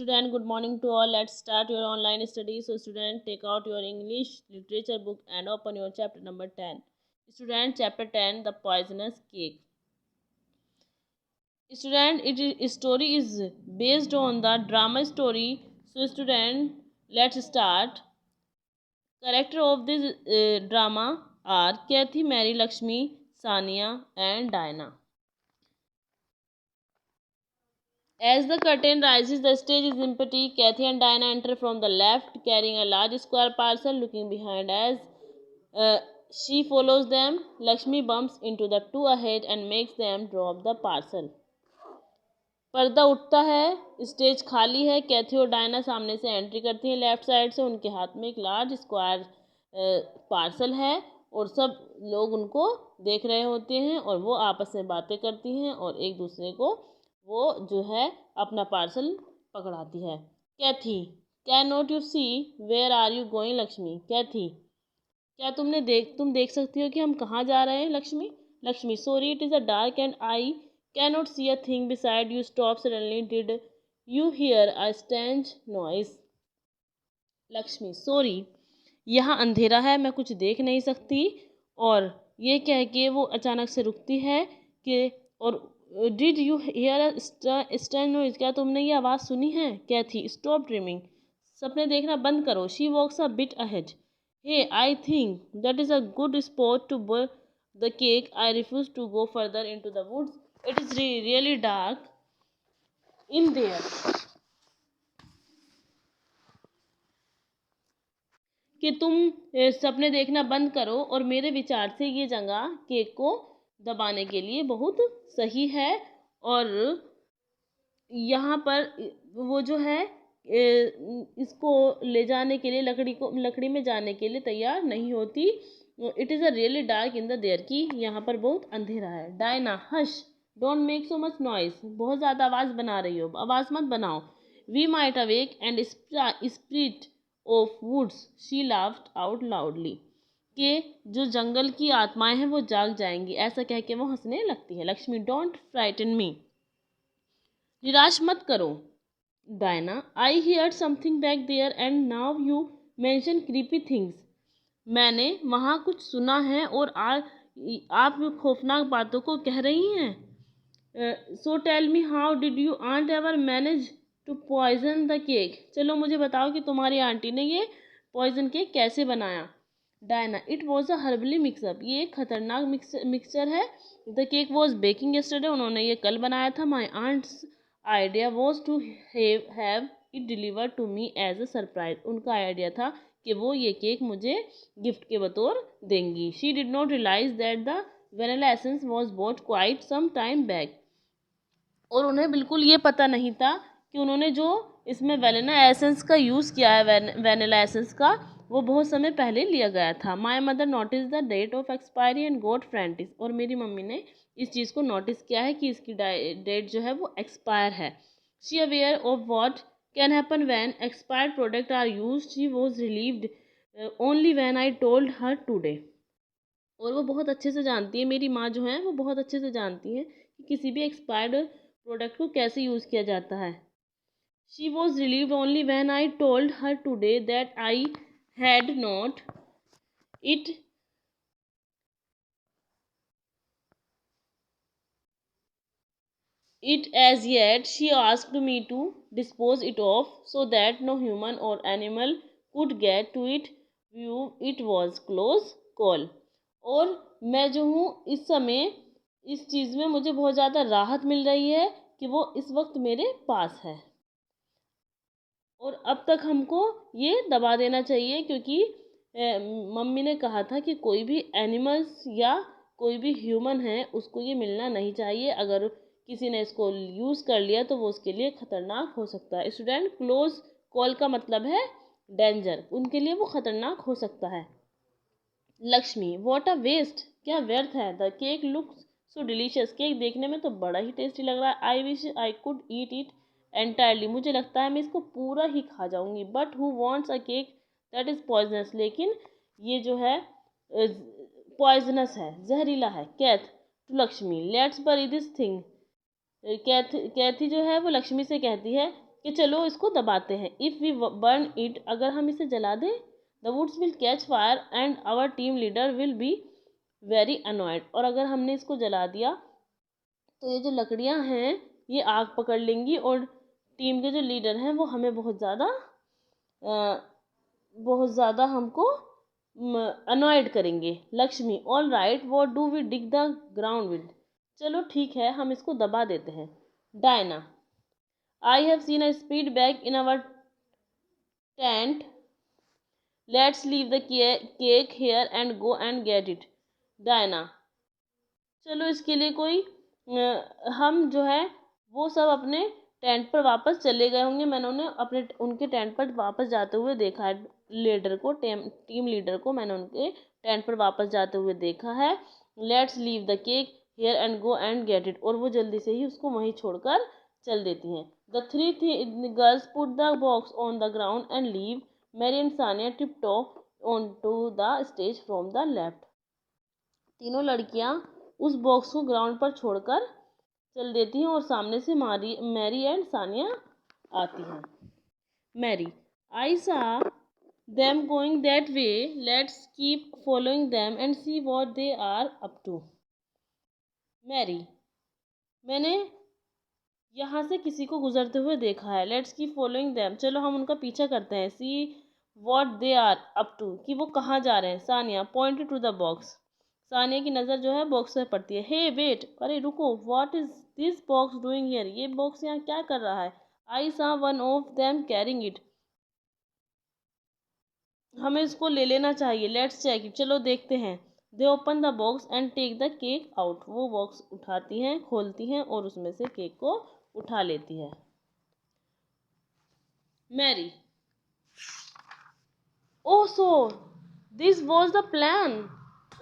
student, good morning to all. Let's start your online study. So student, take out your English literature book and open your chapter number 10. Student, chapter 10, the poisonous cake. Student, story is based on the drama story. So student, let's start. Character of this drama are Kathy, Mary, Lakshmi, Sania and Diana. As the curtain rises, the stage is empty. Kathy and Diana enter from the left, carrying a large square parcel. Looking behind as she follows them, Lakshmi bumps into the two ahead and makes them drop the parcel. पर्दा उठता है, stage खाली है। कैथी और Diana सामने से entry करती हैं लेफ्ट साइड से। उनके हाथ में एक लार्ज स्क्वायर पार्सल है और सब लोग उनको देख रहे होते हैं और वो आपस में बातें करती हैं और एक दूसरे को वो जो है अपना पार्सल पकड़ाती है। Kathy, can not you see where are you going? Lakshmi, Kathy, क्या तुम देख सकती हो कि हम कहाँ जा रहे हैं? Lakshmi, Lakshmi, sorry it is a dark and I cannot see a thing beside you. Stop suddenly. Did you hear a strange noise? Lakshmi, sorry, यहाँ अंधेरा है, मैं कुछ देख नहीं सकती। और ये कह के वो अचानक से रुकती है कि और did you here a strange noise? क्या तुमने ये आवाज़ सुनी है? कैथी, स्टॉप ड्रीमिंग, सपने देखना बंद करो। She walks a bit ahead. Hey, I think that is a good spot to burn the cake. I refuse to go further into the woods. It is really dark in there. कि तुम सपने देखना बंद करो और मेरे विचार से ये जगह केक को दबाने के लिए बहुत सही है। और यहाँ पर वो जो है इसको ले जाने के लिए लकड़ी में जाने के लिए तैयार नहीं होती। It is a really dark in the there, की यहाँ पर बहुत अंधेरा है। Diana, hush, don't make so much noise, बहुत ज़्यादा आवाज़ बना रही हो, आवाज़ मत बनाओ। We might awake and spirit of woods, she laughed out loudly, कि जो जंगल की आत्माएं हैं वो जाग जाएंगी, ऐसा कह के वो हंसने लगती है। लक्ष्मी, डोंट फ्राइटन मी, निराश मत करो। Diana, I heard something back there and now you mention creepy things, मैंने वहाँ कुछ सुना है और आप खौफनाक बातों को कह रही हैं। So tell me, how did you aunt ever manage to poison the cake? चलो मुझे बताओ कि तुम्हारी आंटी ने ये पॉइजन केक कैसे बनाया? Diana, it was a herbal mixup, ये एक खतरनाक मिक्सचर है। The cake was baking yesterday, उन्होंने ये कल बनाया था। My aunt's idea was to have it deliver to me as a surprise, उनका आइडिया था कि वो ये केक मुझे गिफ्ट के बतौर देंगी। She did not realise that the vanilla essence was bought quite some time back, और उन्हें बिल्कुल ये पता नहीं था कि उन्होंने जो इसमें वेनिला एसेंस का यूज़ किया है, वेनिला एसेंस का, वो बहुत समय पहले लिया गया था। My mother notice the date of expiry and got frantic, और मेरी मम्मी ने इस चीज़ को नोटिस किया है कि इसकी डेट जो है वो एक्सपायर है। She aware of what can happen when expired product are used, she was relieved only when I told her today, और वो बहुत अच्छे से जानती है, मेरी माँ जो है वो बहुत अच्छे से जानती है कि किसी भी एक्सपायर्ड प्रोडक्ट को कैसे यूज़ किया जाता है। She was relieved only when I told her today that I had not it it as yet. She asked me to dispose it off so that no human or animal could get to it. View it was close call. और मैं जो हूँ इस समय इस चीज़ में मुझे बहुत ज़्यादा राहत मिल रही है कि वो इस वक्त मेरे पास है, और अब तक हमको ये दबा देना चाहिए क्योंकि मम्मी ने कहा था कि कोई भी एनिमल्स या कोई भी ह्यूमन है उसको ये मिलना नहीं चाहिए। अगर किसी ने इसको यूज़ कर लिया तो वो उसके लिए खतरनाक हो सकता है। स्टूडेंट, क्लोज कॉल का मतलब है डेंजर, उनके लिए वो खतरनाक हो सकता है। लक्ष्मी, वॉट अ वेस्ट, क्या व्यर्थ है। The cake looks so delicious, cake देखने में तो बड़ा ही टेस्टी लग रहा है। I wish I could eat it entirely, मुझे लगता है मैं इसको पूरा ही खा जाऊंगी। But who wants a cake that is poisonous, लेकिन ये जो है पॉइजनस है, जहरीला है। कैथ टू लक्ष्मी, लेट्स बरी दिस थिंग। कैथी जो है वो लक्ष्मी से कहती है कि चलो इसको दबाते हैं। इफ़ वी बर्न इट, अगर हम इसे जला दें, the woods will catch fire and our team leader will be very annoyed, और अगर हमने इसको जला दिया तो ये जो लकड़ियाँ हैं ये आग पकड़ लेंगी और टीम के जो लीडर हैं वो हमें बहुत ज़्यादा हमको अनॉयड करेंगे। Lakshmi, all right, what do we dig the ground with, चलो ठीक है हम इसको दबा देते हैं। Diana, I have seen a speed bag in our tent, let's leave the cake here and go and get it. Diana, चलो इसके लिए कोई हम जो है वो सब अपने टेंट पर वापस चले गए होंगे। मैंने उनके टेंट पर वापस जाते हुए देखा है। लीडर को, टीम लीडर को मैंने उनके टेंट पर वापस जाते हुए देखा है। Let's leave the cake here and go and get it, और वो जल्दी से ही उसको वहीं छोड़कर चल देती हैं। The three girls put the box on the ground and leave. Mary and Sania tiptoe on to the stage from the left. तीनों लड़कियां उस बॉक्स को ग्राउंड पर छोड़कर चल देती हैं और सामने से मैरी एंड सानिया आती हैं। Mary, I saw them going that way, let's keep following them and see what they are up to. Mary, मैंने यहाँ से किसी को गुजरते हुए देखा है। लेट्स कीप फॉलोइंग देम, चलो हम उनका पीछा करते हैं। See what they are up to, कि वो कहाँ जा रहे हैं। Sania, point to the box, Sania की नज़र जो है बॉक्स पर पड़ती है। हे वेट, अरे रुको, what is this box doing here, ये बॉक्स यहाँ क्या कर रहा है। आई सा one of them carrying it, हमें इसको ले लेना चाहिए। लेट्स चेक इट, चलो देखते हैं। They open the box and take the cake out, वो बॉक्स उठाती हैं, खोलती हैं और उसमें से केक को उठा लेती है। Mary, oh so this was the plan,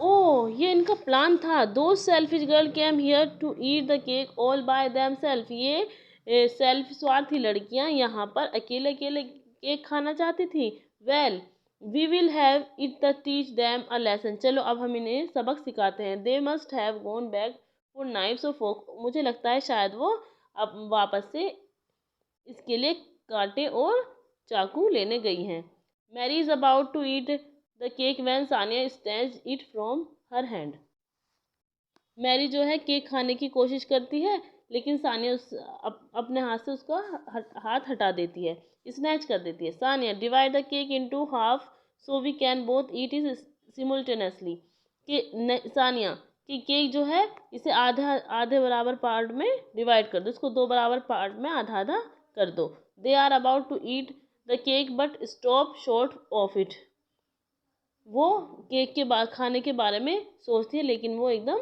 oh ये इनका प्लान था। दो selfish girl came here to eat the cake all by themself, ये सेल्फ स्वार्थी लड़कियां यहाँ पर अकेले अकेले केक खाना चाहती थी। Well we will have it the teach them a lesson, चलो अब हम इन्हें सबक सिखाते हैं। They must have gone back for knifes और फोर्क, मुझे लगता है शायद वो अब वापस से इसके लिए कांटे और चाकू लेने गई हैं। Mary is about to eat the cake when Sania snatched it from her hand, Mary जो है केक खाने की कोशिश करती है लेकिन सानिया अपने हाथ से उसका हाथ हटा देती है, स्नैच कर देती है। Sania, divide the cake into half so we can both eat it simultaneously, कि सानिया कि केक जो है इसे आधे बराबर पार्ट में डिवाइड कर दो, इसको दो बराबर पार्ट में आधा आधा कर दो। They are about to eat the cake but stop short of it, वो केक के बाद खाने के बारे में सोचती है लेकिन वो एकदम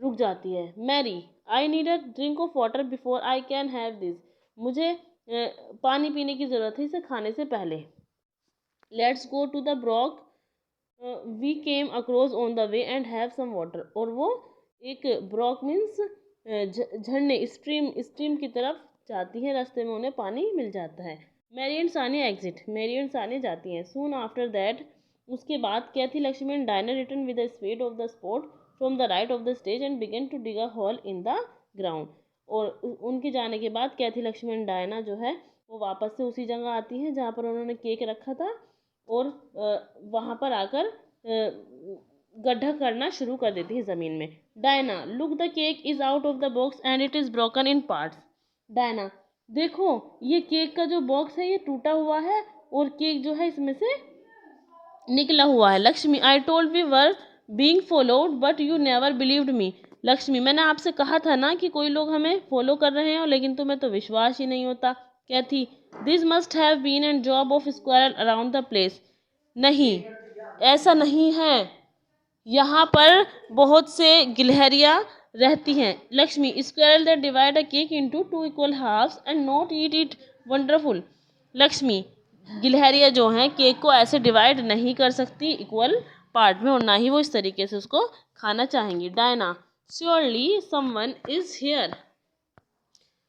रुक जाती है। Mary, I need a drink of water before I can have this, मुझे पानी पीने की ज़रूरत है इसे खाने से पहले। Let's go to the brook we came across on the way and have some water, और वो एक ब्रॉक मीन्स झरने, स्ट्रीम की तरफ जाती हैं, रास्ते में उन्हें पानी मिल जाता है। Mary and Sania exit, Mary and Sania जाती हैं। सून आफ्टर दैट, उसके बाद Kathy, Lakshmi and Diana return with the speed of the spot from the right of the stage and began to dig a hole in the ground, और उनके जाने के बाद Kathy, Lakshmi and Diana जो है वो वापस से उसी जगह आती हैं जहाँ पर उन्होंने केक रखा था और वहाँ पर आकर गड्ढा करना शुरू कर देती है ज़मीन में। Diana, look the cake is out of the box and it is broken in parts. Diana, देखो ये केक का जो बॉक्स है ये टूटा हुआ है और केक जो है इसमें से निकला हुआ है। Lakshmi, I told we were being followed but you never believed me. Lakshmi, मैंने आपसे कहा था ना कि कोई लोग हमें फॉलो कर रहे हैं लेकिन तुम्हें तो विश्वास ही नहीं होता। Kathy, this must have been an job of squirrel around the place, नहीं ऐसा नहीं है, यहाँ पर बहुत से गिलहरियाँ रहती हैं। Lakshmi, squirrel that divide a cake into two equal halves and not eat it wonderful. Lakshmi, गिलहरियाँ जो हैं केक को ऐसे डिवाइड नहीं कर सकती इक्वल पार्ट में और ना ही वो इस तरीके से उसको खाना चाहेंगी। Diana, surely someone is here,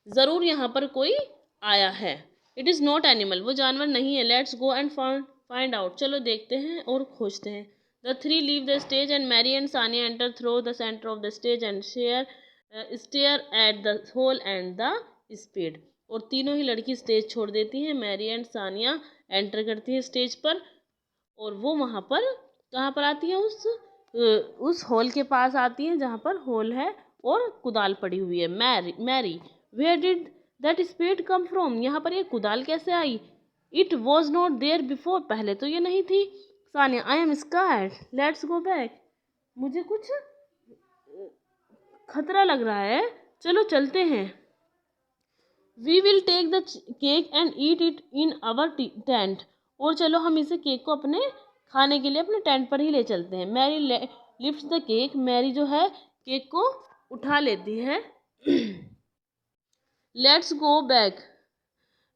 ज़रूर यहाँ पर कोई आया है। इट इज़ नॉट एनिमल, वो जानवर नहीं है। Let's go and find out, चलो देखते हैं और खोजते हैं। The three leave the stage and Mary and Sania enter through the centre of the stage and stare at the hole and the speed. और तीनों ही लड़की स्टेज छोड़ देती हैं। मैरी एंड सानिया एंटर करती हैं स्टेज पर और वो वहाँ पर कहाँ पर आती है, उस हॉल के पास आती है जहाँ पर हॉल है और कुदाल पड़ी हुई है। Mary where did that spade come from, यहाँ पर ये कुदाल कैसे आई? It was not there before, पहले तो ये नहीं थी। Sania I am scared, let's go back, मुझे कुछ खतरा लग रहा है, चलो चलते हैं। We will take the cake and eat it in our tent, और चलो हम इसे केक को अपने खाने के लिए अपने टेंट पर ही ले चलते हैं। Mary lifts the cake, Mary जो है केक को उठा लेती है। लेट्स गो बैक,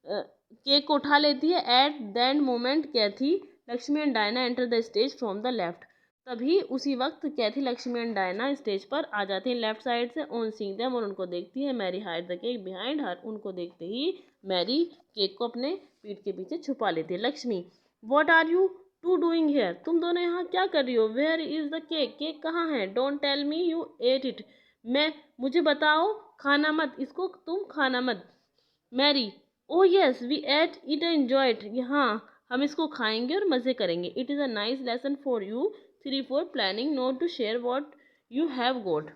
केक को उठा लेती है। At that moment Cathy, Lakshmi and Diana enter the stage from the left, तभी उसी वक्त Cathy, Lakshmi and Diana stage पर आ जाती हैं लेफ्ट साइड से। ऑन सीइंग देम, और उनको देखती है। Mary hide the cake behind her, उनको देखते ही मैरी केक को अपने पीठ के पीछे छुपा लेती है। Lakshmi what are you to doing here, तुम दोनों यहाँ क्या कर रही हो? Where is the cake, cake कहाँ है? Don't tell me you ate it, मुझे बताओ, खाना मत, इसको तुम खाना मत। Mary oh yes we ate it and enjoy it, हाँ हम इसको खाएंगे और मज़े करेंगे। It is a nice lesson for you 3-4 planning not to share what you have got,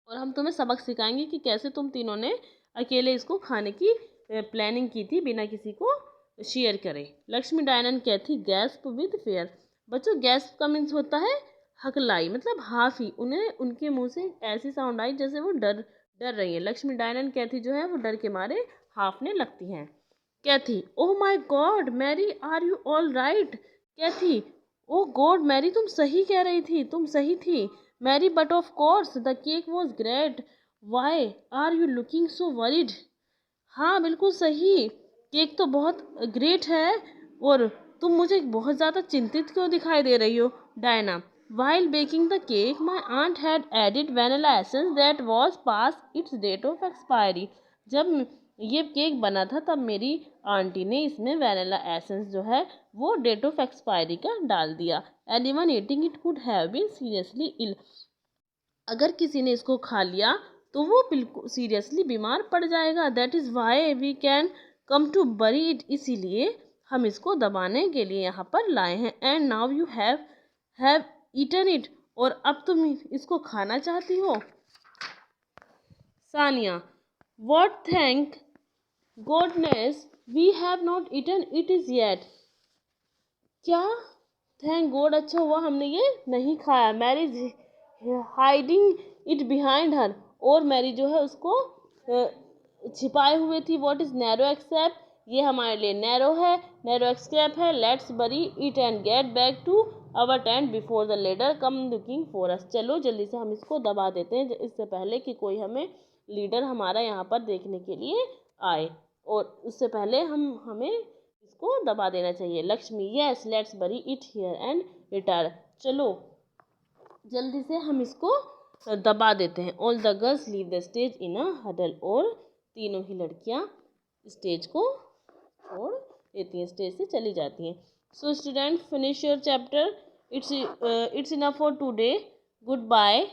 और हम तुम्हें सबक सिखाएंगे कि कैसे तुम तीनों ने अकेले इसको खाने की प्लानिंग की थी बिना किसी को शेयर करे। लक्ष्मी डायना कहती गैस्प विद फेयर, बच्चों गैस्प का मीन्स होता है हकलाई, मतलब हाफी, उन्हें उनके मुंह से ऐसी साउंड आई जैसे वो डर रही है। लक्ष्मी डायना कहती जो है वो डर के मारे हाफने लगती हैं। Kathy oh my god Mary are you all right, Kathy oh god Mary तुम सही कह रही थी, तुम सही थी। Mary but of course the cake was great, why are you looking so worried, हाँ बिल्कुल सही, केक तो बहुत ग्रेट है, और तुम मुझे बहुत ज़्यादा चिंतित क्यों दिखाई दे रही हो? Diana while baking the cake my aunt had added vanilla essence that was past its date of expiry, जब ये केक बना था तब मेरी आंटी ने इसमें वैनिला एसेंस जो है वो डेट ऑफ एक्सपायरी का डाल दिया। Anyone eating it could have been seriously ill, अगर किसी ने इसको खा लिया तो वो बिल्कुल सीरियसली बीमार पड़ जाएगा। That is why we can come to bury it, इसीलिए हम इसको दबाने के लिए यहाँ पर लाए हैं। And now you have eaten it, और अब तुम इसको खाना चाहती हो। Sania what thank goodness we have not eaten it is yet, क्या थैंक गॉड, अच्छा हुआ हमने ये नहीं खाया। Mary's hiding it behind her, और मैरी जो है उसको छिपाए हुए थी। व्हाट इज नैरो एक्सेप, ये हमारे लिए नैरो है, नैरो एक्सेप है। Let's bury it and get back to our tent before the leader come looking for us, चलो जल्दी से हम इसको दबा देते हैं इससे पहले कि कोई हमें लीडर हमारा यहाँ पर देखने के लिए आए, और उससे पहले हमें इसको दबा देना चाहिए। Lakshmi yes let's bury it here and retire, चलो जल्दी से हम इसको दबा देते हैं। All the girls leave the stage in a huddle, और तीनों ही लड़कियां स्टेज को छोड़ देती हैं, स्टेज से चली जाती हैं। So student finish your chapter, it's enough for today, good bye.